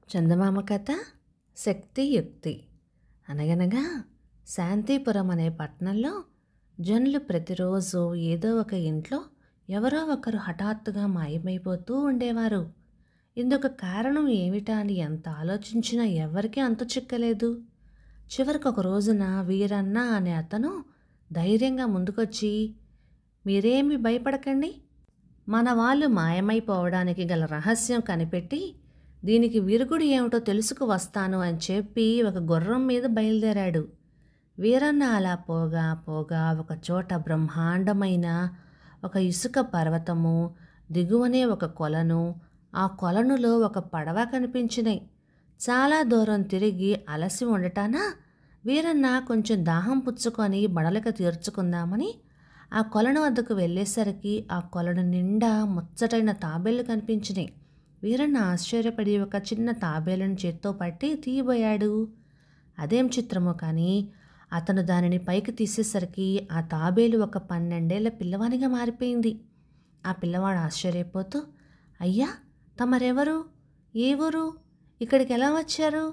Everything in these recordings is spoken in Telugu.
చందమామ కథ శక్తి యుక్తి. అనగనగా శాంతిపురం అనే పట్టణంలో జనులు ప్రతిరోజు ఏదో ఒక ఇంట్లో ఎవరో ఒకరు హఠాత్తుగా మాయమైపోతూ ఉండేవారు. ఇందుకు కారణం ఏమిటా అని ఎంత ఆలోచించినా ఎవరికీ అంతు చిక్కలేదు. చివరికి ఒక రోజున వీరన్న అనే అతను ధైర్యంగా ముందుకొచ్చి, మీరేమీ భయపడకండి, మన వాళ్ళు మాయమైపోవడానికి గల రహస్యం కనిపెట్టి దీనికి విరుగుడు ఏమిటో తెలుసుకు వస్తాను అని చెప్పి ఒక గుర్రం మీద బయలుదేరాడు. వీరన్న అలా పోగా పోగా ఒక చోట బ్రహ్మాండమైన ఒక ఇసుక పర్వతము, దిగువనే ఒక కొలను, ఆ కొలనులో ఒక పడవ కనిపించినాయి. చాలా దూరం తిరిగి అలసి ఉండటాన వీరన్న కొంచెం దాహం పుచ్చుకొని బడలిక తీర్చుకుందామని ఆ కొలను వద్దకు వెళ్ళేసరికి ఆ కొలను నిండా ముచ్చటైన తాబేళ్లు కనిపించినాయి. వీరన్న ఆశ్చర్యపడి ఒక చిన్న తాబేలును చేత్తో పట్టి తీయబోయాడు. అదేం చిత్రమో కానీ అతను దానిని పైకి తీసేసరికి ఆ తాబేలు ఒక 12 ఏళ్ల పిల్లవానిగా మారిపోయింది. ఆ పిల్లవాడు ఆశ్చర్యపోతూ, అయ్యా, తమరెవరు, ఏ ఊరు, ఇక్కడికి ఎలా వచ్చారు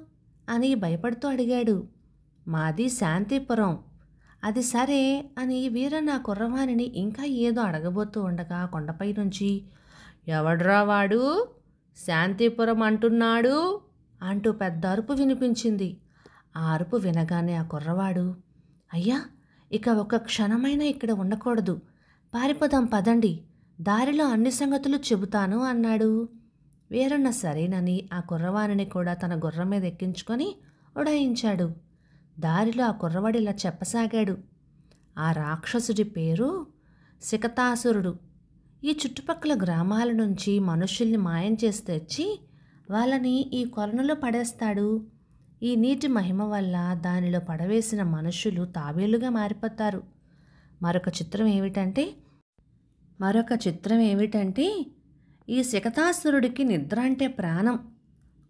అని భయపడుతూ అడిగాడు. మాది శాంతిపురం. అది సరే అని వీరన్న కుర్రవాణిని ఇంకా ఏదో అడగబోతూ ఉండగా కొండపై నుంచి, ఎవడ్రా వాడు, శాంతిపురం అంటున్నాడు అంటూ పెద్ద అరుపు వినిపించింది. ఆ అరుపు వినగానే ఆ కుర్రవాడు, అయ్యా, ఇక ఒక క్షణమైనా ఇక్కడ ఉండకూడదు, పారిపోదాం పదండి, దారిలో అన్ని సంగతులు చెబుతాను అన్నాడు. వీరన్న సరేనని ఆ కుర్రవాణిని కూడా తన గుర్రం మీద ఎక్కించుకొని ఉడాయించాడు. దారిలో ఆ కుర్రవాడు ఇలా చెప్పసాగాడు, ఆ రాక్షసుడి పేరు సికతాసురుడు. ఈ చుట్టుపక్కల గ్రామాల నుంచి మనుషుల్ని మాయం చేసి తెచ్చి వాళ్ళని ఈ కొలనులో పడేస్తాడు. ఈ నీటి మహిమ వల్ల దానిలో పడవేసిన మనుషులు తాబేలుగా మారిపోతారు. మరొక చిత్రం ఏమిటంటే ఈ సికతాసురుడికి నిద్ర అంటే ప్రాణం.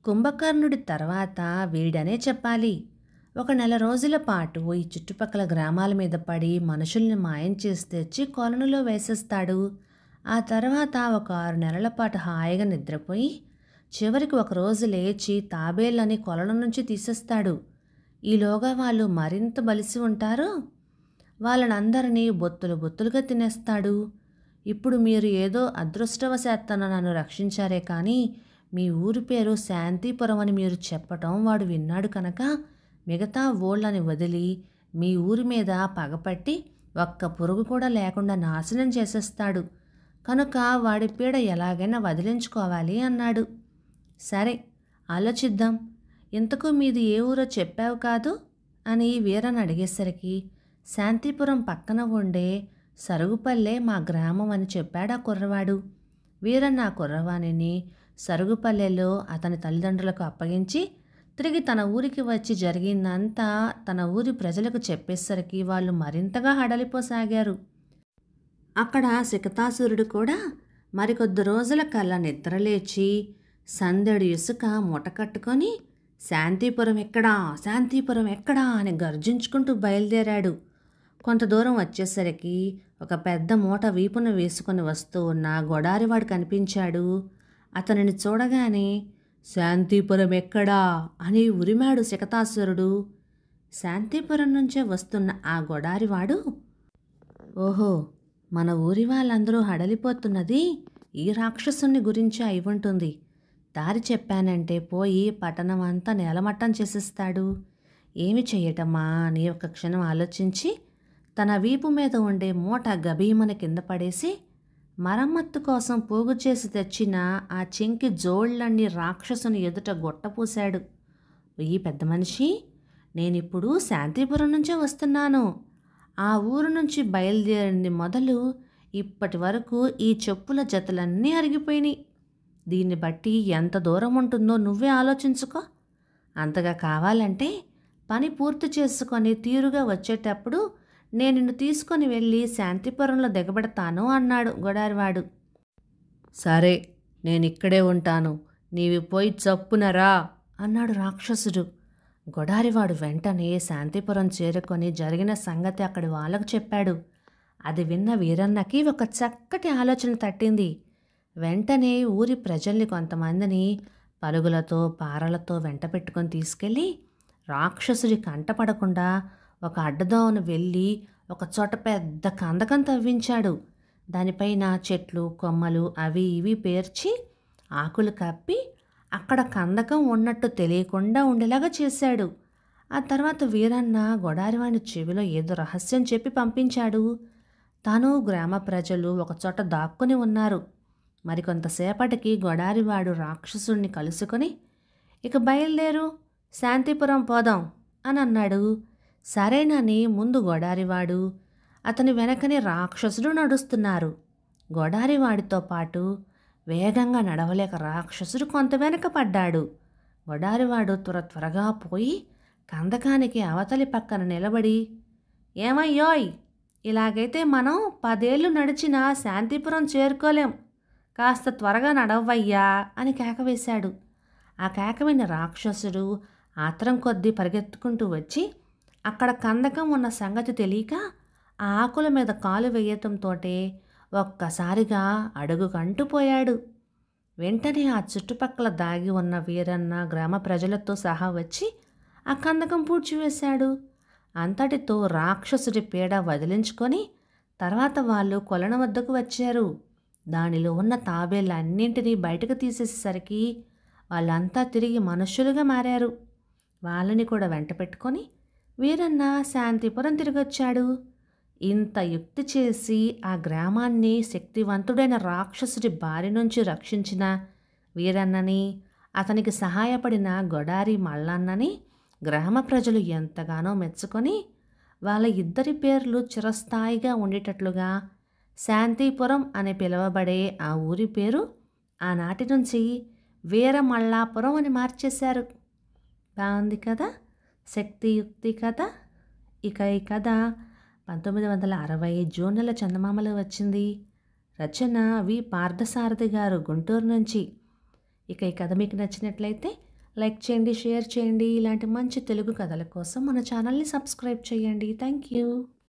కుంభకర్ణుడి తర్వాత వీడనే చెప్పాలి. ఒక నెల రోజుల పాటు ఈ చుట్టుపక్కల గ్రామాల మీద పడి మనుషుల్ని మాయం చేసి తెచ్చి కొలనులో వేసేస్తాడు. ఆ తర్వాత ఒక 6 నెలల పాటు హాయిగా నిద్రపోయి చివరికి ఒకరోజు లేచి తాబేళ్ళని కొలను నుంచి తీసేస్తాడు. ఈలోగా వాళ్ళు మరింత బలిసి ఉంటారు. వాళ్ళనందరినీ బొత్తులు బొత్తులుగా తినేస్తాడు. ఇప్పుడు మీరు ఏదో అదృష్టవశాత్తన నన్ను రక్షించారే కానీ మీ ఊరి పేరు శాంతిపురం అని మీరు చెప్పటం వాడు విన్నాడు కనుక మిగతా ఊళ్ళని వదిలి మీ ఊరి మీద పగపట్టి ఒక్క పురుగు కూడా లేకుండా నాశనం చేసేస్తాడు. కనుక వాడి పీడ ఎలాగైనా వదిలించుకోవాలి అన్నాడు. సరే, ఆలోచిద్దాం. ఇంతకు మీది ఏ ఊరో చెప్పావు కాదు అని వీరన్న అడిగేసరికి శాంతిపురం పక్కన ఉండే సరుగుపల్లె మా గ్రామం అని చెప్పాడు ఆ కుర్రవాడు. వీరన్న ఆ కుర్రవాణిని సరుగుపల్లెలో అతని తల్లిదండ్రులకు అప్పగించి తిరిగి తన ఊరికి వచ్చి జరిగిందంతా తన ఊరి ప్రజలకు చెప్పేసరికి వాళ్ళు మరింతగా హడలిపోసాగారు. అక్కడ సికతాసురుడు కూడా మరికొద్ది రోజుల కల్లా నిద్రలేచి సందడి ఇసుక మూట కట్టుకొని శాంతిపురం ఎక్కడా, శాంతిపురం ఎక్కడా అని గర్జించుకుంటూ బయలుదేరాడు. కొంత దూరం వచ్చేసరికి ఒక పెద్ద మూట వీపున వేసుకొని వస్తూ ఉన్న గొడారివాడు కనిపించాడు. అతనిని చూడగానే శాంతిపురం ఎక్కడా అని ఉరిమాడు సికతాసురుడు. శాంతిపురం నుంచే వస్తున్న ఆ గొడారివాడు, ఓహో, మన ఊరి వాళ్ళందరూ హడలిపోతున్నది ఈ రాక్షసుని గురించి అయి ఉంటుంది. దారి చెప్పానంటే పోయి పట్టణం అంతా నేలమట్టం చేసేస్తాడు. ఏమి చెయ్యటమ్మా అని ఒక క్షణం ఆలోచించి తన వీపు మీద ఉండే మూట గభీమని కింద పడేసి మరమ్మత్తు కోసం పోగు చేసి తెచ్చిన ఆ చెంకి జోళ్లన్నీ రాక్షసుని ఎదుట గొట్టపూశాడు. ఈ పెద్ద మనిషి, నేనిప్పుడు శాంతిపురం నుంచే వస్తున్నాను. ఆ ఊరు నుంచి బయలుదేరింది మొదలు ఇప్పటి వరకు ఈ చెప్పుల జతలన్నీ అరిగిపోయినాయి. దీన్ని బట్టి ఎంత దూరం ఉంటుందో నువ్వే ఆలోచించుకో. అంతగా కావాలంటే పని పూర్తి చేసుకొని తీరుగా వచ్చేటప్పుడు నేను నిన్ను తీసుకొని వెళ్ళి శాంతిపురంలో దిగబెడతాను అన్నాడు గొడారివాడు. సరే, నేనిక్కడే ఉంటాను, నీవి పోయి చప్పునరా అన్నాడు రాక్షసుడు. గొడారివాడు వెంటనే శాంతిపురం చేరుకొని జరిగిన సంగతి అక్కడి వాళ్ళకు చెప్పాడు. అది విన్న వీరన్నకి ఒక చక్కటి ఆలోచన తట్టింది. వెంటనే ఊరి ప్రజల్ని కొంతమందిని పరుగులతో పారలతో వెంట పెట్టుకొని తీసుకెళ్ళి రాక్షసుడి కంటపడకుండా ఒక అడ్డదోవను వెళ్ళి ఒక చోట పెద్ద కందకం తవ్వించాడు. దానిపైన చెట్లు కొమ్మలు అవి ఇవి పేర్చి ఆకులు కప్పి అక్కడ కందకం ఉన్నట్టు తెలియకుండా ఉండేలాగా చేశాడు. ఆ తర్వాత వీరన్న గొడారివాణి చెవిలో ఏదో రహస్యం చెప్పి పంపించాడు. తాను గ్రామ ప్రజలు ఒకచోట దాక్కుని ఉన్నారు. మరికొంతసేపటికి గొడారివాడు రాక్షసుణ్ణి కలుసుకొని ఇక బయలుదేరు, శాంతిపురం పోదాం అని అన్నాడు. సరేనని ముందు గొడారివాడు అతని వెనకనే రాక్షసుడు నడుస్తున్నారు. గొడారివాడితో పాటు వేగంగా నడవలేక రాక్షసుడు కొంత వెనక పడ్డాడు. గొడారివాడు త్వరగా పోయి కందకానికి అవతలి పక్కన నిలబడి, ఏమయ్యోయ్, ఇలాగైతే మనం 10 ఏళ్ళు నడిచినా శాంతిపురం చేరుకోలేం, కాస్త త్వరగా నడవయ్యా అని కేకవేశాడు. ఆ కేక విన్న రాక్షసుడు ఆత్రం కొద్దీ పరిగెత్తుకుంటూ వచ్చి అక్కడ కందకం ఉన్న సంగతి తెలియక ఆ ఆకుల మీద కాలు వేయటంతోటే ఒక్కసారిగా అడుగుకంటూ పోయాడు. వెంటనే ఆ చుట్టుపక్కల దాగి ఉన్న వీరన్న గ్రామ ప్రజలతో సహా వచ్చి ఆ కందకం పూడ్చివేశాడు. అంతటితో రాక్షసుడి పీడ వదిలించుకొని తర్వాత వాళ్ళు కొలను వద్దకు వచ్చారు. దానిలో ఉన్న తాబేళ్ళన్నింటినీ బయటకు తీసేసరికి వాళ్ళంతా తిరిగి మనుష్యులుగా మారారు. వాళ్ళని కూడా వెంట పెట్టుకొని వీరన్న శాంతిపురం తిరిగొచ్చాడు. ఇంత యుక్తి చేసి ఆ గ్రామాన్ని శక్తివంతుడైన రాక్షసుడి బారి నుంచి రక్షించిన వీరన్నని, అతనికి సహాయపడిన గొడారి మల్లన్నని గ్రామ ప్రజలు ఎంతగానో మెచ్చుకొని వాళ్ళ ఇద్దరి పేర్లు చిరస్థాయిగా ఉండేటట్లుగా శాంతిపురం అని పిలువబడే ఆ ఊరి పేరు ఆనాటి నుంచి వీరమల్లాపురం అని మార్చేశారు. బాగుంది కదా, శక్తియుక్తి కథ. ఇక ఈ కథ 1960 జూన్ నెల చందమామలో వచ్చింది. రచన వి పార్థసారథి గారు, గుంటూరు నుంచి. ఇక ఈ కథ మీకు నచ్చినట్లయితే లైక్ చేయండి, షేర్ చేయండి. ఇలాంటి మంచి తెలుగు కథల కోసం మన ఛానల్ని సబ్స్క్రైబ్ చేయండి. Thank you.